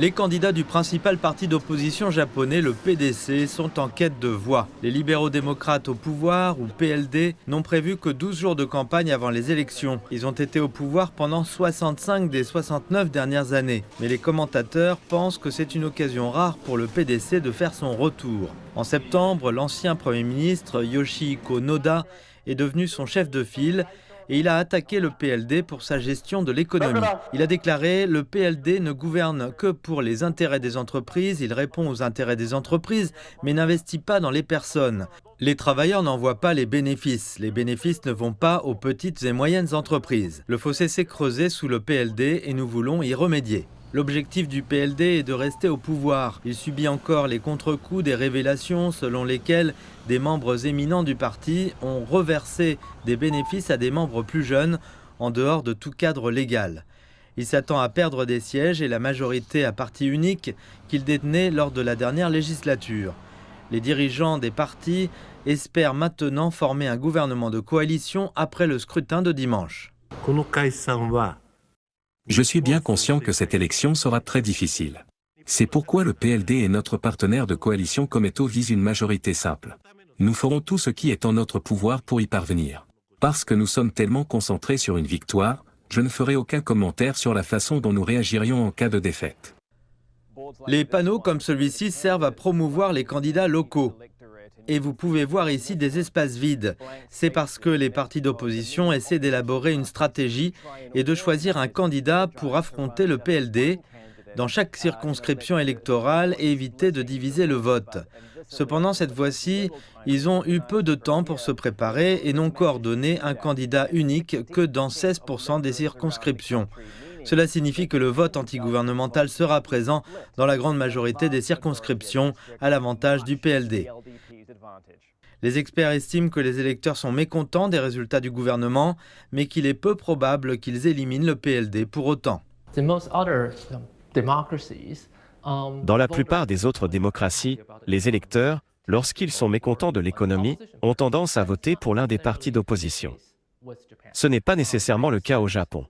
Les candidats du principal parti d'opposition japonais, le PDC, sont en quête de voix. Les libéraux-démocrates au pouvoir, ou PLD, n'ont prévu que 12 jours de campagne avant les élections. Ils ont été au pouvoir pendant 65 des 69 dernières années. Mais les commentateurs pensent que c'est une occasion rare pour le PDC de faire son retour. En septembre, l'ancien Premier ministre Yoshihiko Noda est devenu son chef de file et il a attaqué le PLD pour sa gestion de l'économie. Il a déclaré « Le PLD ne gouverne que pour les intérêts des entreprises, il répond aux intérêts des entreprises, mais n'investit pas dans les personnes. Les travailleurs n'en voient pas les bénéfices ne vont pas aux petites et moyennes entreprises. Le fossé s'est creusé sous le PLD et nous voulons y remédier. » L'objectif du PLD est de rester au pouvoir. Il subit encore les contre-coups des révélations selon lesquelles des membres éminents du parti ont reversé des bénéfices à des membres plus jeunes en dehors de tout cadre légal. Il s'attend à perdre des sièges et la majorité à parti unique qu'il détenait lors de la dernière législature. Les dirigeants des partis espèrent maintenant former un gouvernement de coalition après le scrutin de dimanche. Je suis bien conscient que cette élection sera très difficile. C'est pourquoi le PLD et notre partenaire de coalition Komeito visent une majorité simple. Nous ferons tout ce qui est en notre pouvoir pour y parvenir. Parce que nous sommes tellement concentrés sur une victoire, je ne ferai aucun commentaire sur la façon dont nous réagirions en cas de défaite. Les panneaux comme celui-ci servent à promouvoir les candidats locaux. Et vous pouvez voir ici des espaces vides. C'est parce que les partis d'opposition essaient d'élaborer une stratégie et de choisir un candidat pour affronter le PLD dans chaque circonscription électorale et éviter de diviser le vote. Cependant, cette fois-ci, ils ont eu peu de temps pour se préparer et n'ont coordonné un candidat unique que dans 16% des circonscriptions. Cela signifie que le vote antigouvernemental sera présent dans la grande majorité des circonscriptions à l'avantage du PLD. Les experts estiment que les électeurs sont mécontents des résultats du gouvernement, mais qu'il est peu probable qu'ils éliminent le PLD pour autant. Dans la plupart des autres démocraties, les électeurs, lorsqu'ils sont mécontents de l'économie, ont tendance à voter pour l'un des partis d'opposition. Ce n'est pas nécessairement le cas au Japon.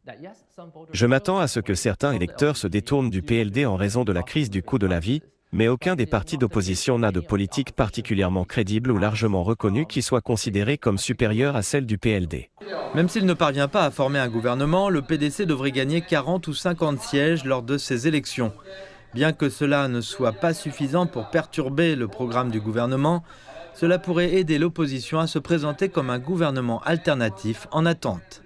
Je m'attends à ce que certains électeurs se détournent du PLD en raison de la crise du coût de la vie, mais aucun des partis d'opposition n'a de politique particulièrement crédible ou largement reconnue qui soit considérée comme supérieure à celle du PLD. Même s'il ne parvient pas à former un gouvernement, le PDC devrait gagner 40 ou 50 sièges lors de ces élections. Bien que cela ne soit pas suffisant pour perturber le programme du gouvernement, cela pourrait aider l'opposition à se présenter comme un gouvernement alternatif en attente.